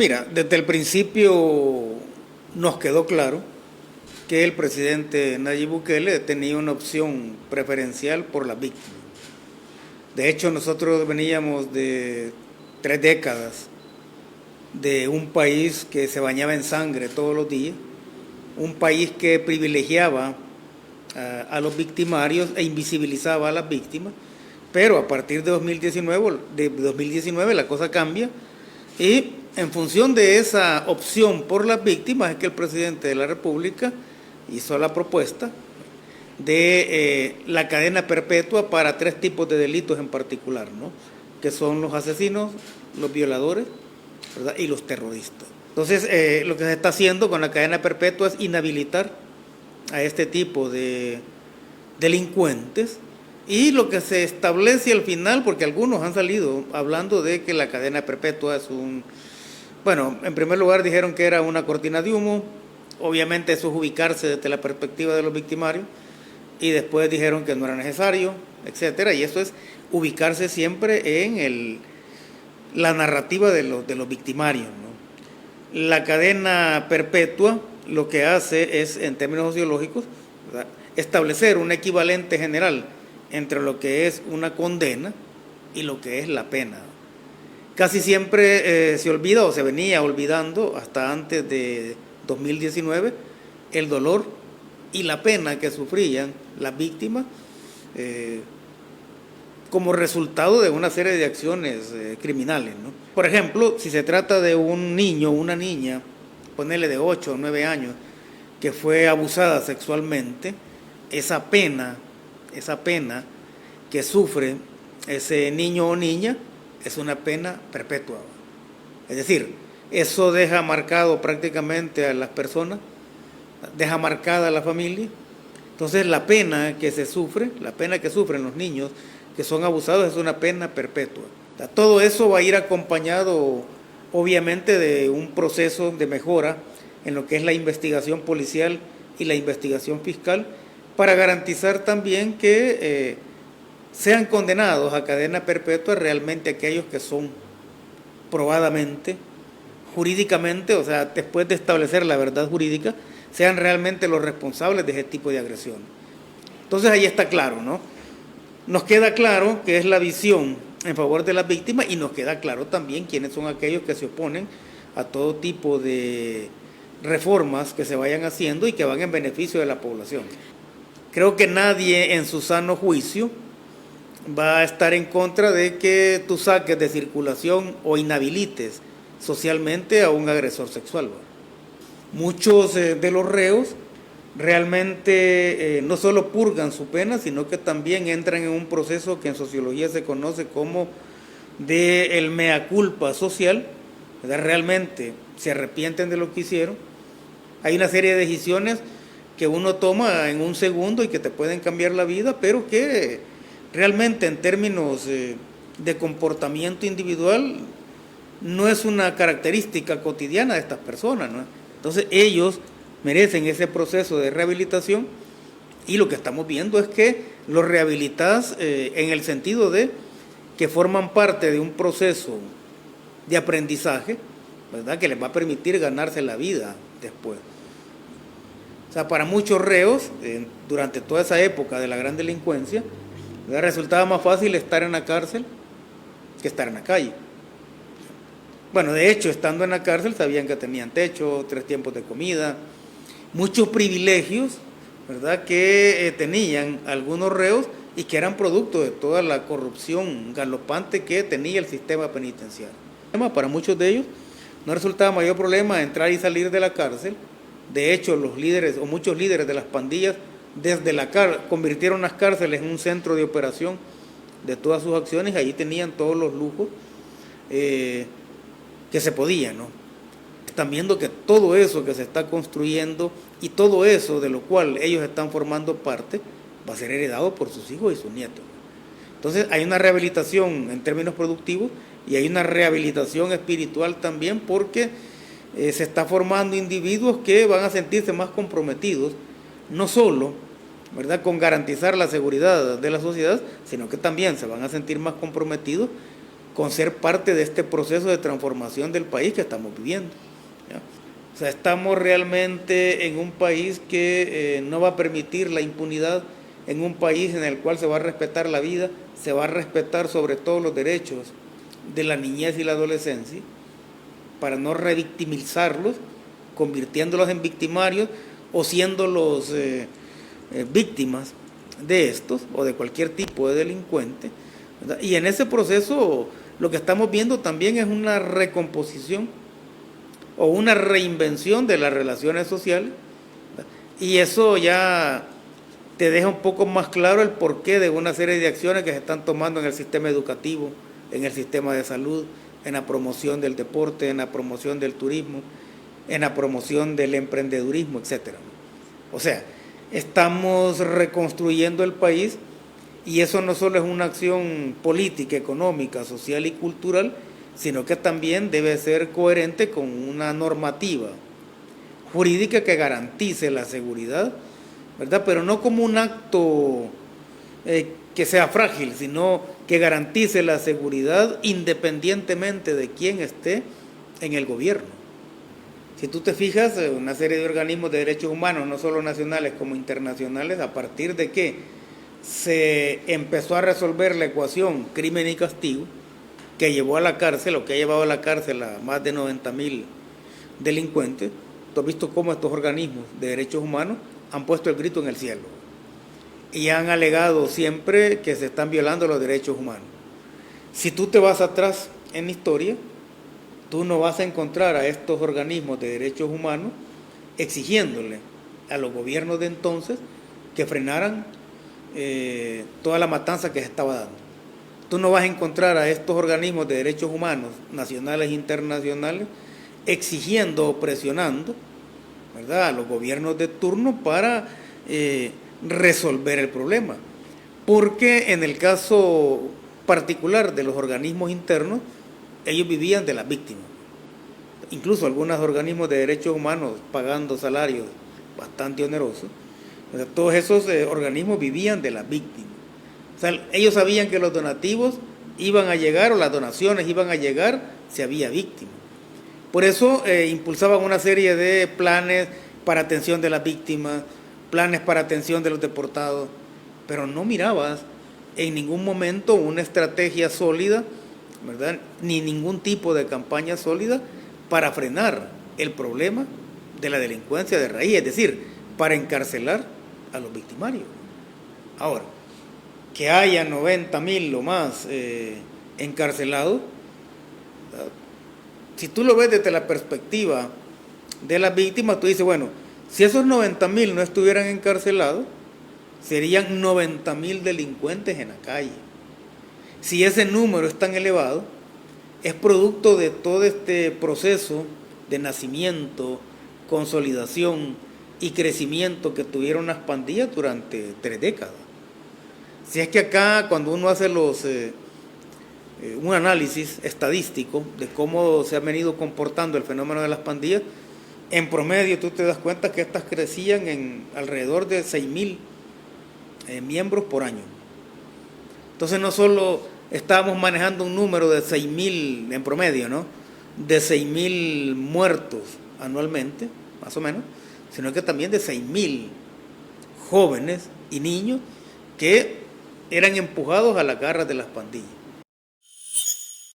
Mira, desde el principio nos quedó claro que el presidente Nayib Bukele tenía una opción preferencial por las víctimas. De hecho, nosotros veníamos de 3 décadas de un país que se bañaba en sangre todos los días, un país que privilegiaba a los victimarios e invisibilizaba a las víctimas, pero a partir de 2019 la cosa cambia y en función de esa opción por las víctimas es que el presidente de la República hizo la propuesta de la cadena perpetua para 3 tipos de delitos en particular, ¿no? Que son los asesinos, los violadores, ¿verdad? Y los terroristas. Entonces, lo que se está haciendo con la cadena perpetua es inhabilitar a este tipo de delincuentes, y lo que se establece al final, porque algunos han salido hablando de que la cadena perpetua es bueno, en primer lugar dijeron que era una cortina de humo, obviamente eso es ubicarse desde la perspectiva de los victimarios, y después dijeron que no era necesario, etcétera, y eso es ubicarse siempre en la narrativa de los victimarios, ¿no? La cadena perpetua lo que hace es, en términos sociológicos, ¿verdad?, establecer un equivalente general entre lo que es una condena y lo que es la pena. Casi siempre se olvida o se venía olvidando hasta antes de 2019 el dolor y la pena que sufrían las víctimas como resultado de una serie de acciones criminales, ¿no? Por ejemplo, si se trata de un niño o una niña, ponele de 8 o 9 años, que fue abusada sexualmente, esa pena que sufre ese niño o niña es una pena perpetua. Es decir, eso deja marcado prácticamente a las personas, deja marcada a la familia. Entonces la pena que se sufre, la pena que sufren los niños que son abusados es una pena perpetua. Todo eso va a ir acompañado obviamente de un proceso de mejora en lo que es la investigación policial y la investigación fiscal, para garantizar también que sean condenados a cadena perpetua realmente aquellos que son probadamente, jurídicamente, o sea, después de establecer la verdad jurídica, sean realmente los responsables de ese tipo de agresión. Entonces ahí está claro, ¿no? Nos queda claro que es la visión en favor de las víctimas, y nos queda claro también quiénes son aquellos que se oponen a todo tipo de reformas que se vayan haciendo y que van en beneficio de la población. Creo que nadie en su sano juicio va a estar en contra de que tú saques de circulación o inhabilites socialmente a un agresor sexual. Muchos de los reos realmente no solo purgan su pena, sino que también entran en un proceso que en sociología se conoce como de el mea culpa social, ¿verdad? Realmente se arrepienten de lo que hicieron. Hay una serie de decisiones que uno toma en un segundo y que te pueden cambiar la vida, pero que realmente en términos de comportamiento individual no es una característica cotidiana de estas personas, ¿no? Entonces ellos merecen ese proceso de rehabilitación, y lo que estamos viendo es que los rehabilitas en el sentido de que forman parte de un proceso de aprendizaje, ¿verdad?, que les va a permitir ganarse la vida después. O sea, para muchos reos, durante toda esa época de la gran delincuencia, resultaba más fácil estar en la cárcel que estar en la calle. Bueno, de hecho, estando en la cárcel sabían que tenían techo, 3 tiempos de comida, muchos privilegios, ¿verdad?, que tenían algunos reos y que eran producto de toda la corrupción galopante que tenía el sistema penitenciario. Para muchos de ellos no resultaba mayor problema entrar y salir de la cárcel. De hecho, los líderes o muchos líderes de las pandillas desde la cárcel convirtieron las cárceles en un centro de operación de todas sus acciones. Allí tenían todos los lujos que se podían, ¿no? Están viendo que todo eso que se está construyendo y todo eso de lo cual ellos están formando parte va a ser heredado por sus hijos y sus nietos. Entonces hay una rehabilitación en términos productivos y hay una rehabilitación espiritual también, porque se está formando individuos que van a sentirse más comprometidos, no solo, ¿verdad?, con garantizar la seguridad de la sociedad, sino que también se van a sentir más comprometidos con ser parte de este proceso de transformación del país que estamos viviendo, ¿ya? O sea, estamos realmente en un país que no va a permitir la impunidad, en un país en el cual se va a respetar la vida, se va a respetar sobre todo los derechos de la niñez y la adolescencia, para no revictimizarlos, convirtiéndolos en victimarios o siendo los víctimas de estos o de cualquier tipo de delincuente, ¿verdad? Y en ese proceso lo que estamos viendo también es una recomposición o una reinvención de las relaciones sociales, ¿verdad? Y eso ya te deja un poco más claro el porqué de una serie de acciones que se están tomando en el sistema educativo, en el sistema de salud, en la promoción del deporte, en la promoción del turismo, en la promoción del emprendedurismo, etcétera. O sea, estamos reconstruyendo el país y eso no solo es una acción política, económica, social y cultural, sino que también debe ser coherente con una normativa jurídica que garantice la seguridad, ¿verdad? Pero no como un acto que sea frágil, sino que garantice la seguridad independientemente de quién esté en el gobierno. Si tú te fijas, una serie de organismos de derechos humanos, no solo nacionales como internacionales, a partir de que se empezó a resolver la ecuación crimen y castigo, que llevó a la cárcel, o que ha llevado a la cárcel a más de 90,000 delincuentes, tú has visto cómo estos organismos de derechos humanos han puesto el grito en el cielo y han alegado siempre que se están violando los derechos humanos. Si tú te vas atrás en la historia, tú no vas a encontrar a estos organismos de derechos humanos exigiéndole a los gobiernos de entonces que frenaran toda la matanza que se estaba dando. Tú no vas a encontrar a estos organismos de derechos humanos, nacionales e internacionales, exigiendo o presionando, ¿verdad?, a los gobiernos de turno para resolver el problema. Porque en el caso particular de los organismos internos, ellos vivían de las víctimas. Incluso algunos organismos de derechos humanos pagando salarios bastante onerosos, o sea, todos esos organismos vivían de las víctimas. O sea, ellos sabían que los donativos iban a llegar o las donaciones iban a llegar si había víctimas. Por eso impulsaban una serie de planes para atención de las víctimas, planes para atención de los deportados, pero no mirabas en ningún momento una estrategia sólida, ¿verdad?, ni ningún tipo de campaña sólida para frenar el problema de la delincuencia de raíz, es decir, para encarcelar a los victimarios. Ahora, que haya 90,000 o más encarcelados, ¿verdad?, si tú lo ves desde la perspectiva de las víctimas, tú dices, bueno, si esos 90,000 no estuvieran encarcelados, serían 90,000 delincuentes en la calle. Si ese número es tan elevado, es producto de todo este proceso de nacimiento, consolidación y crecimiento que tuvieron las pandillas durante 3 décadas. Si es que acá, cuando uno hace un análisis estadístico de cómo se ha venido comportando el fenómeno de las pandillas, en promedio tú te das cuenta que estas crecían en alrededor de 6,000 miembros por año. Entonces no solo estábamos manejando un número de 6,000 en promedio, ¿no?, de 6,000 muertos anualmente, más o menos, sino que también de 6,000 jóvenes y niños que eran empujados a las garras de las pandillas.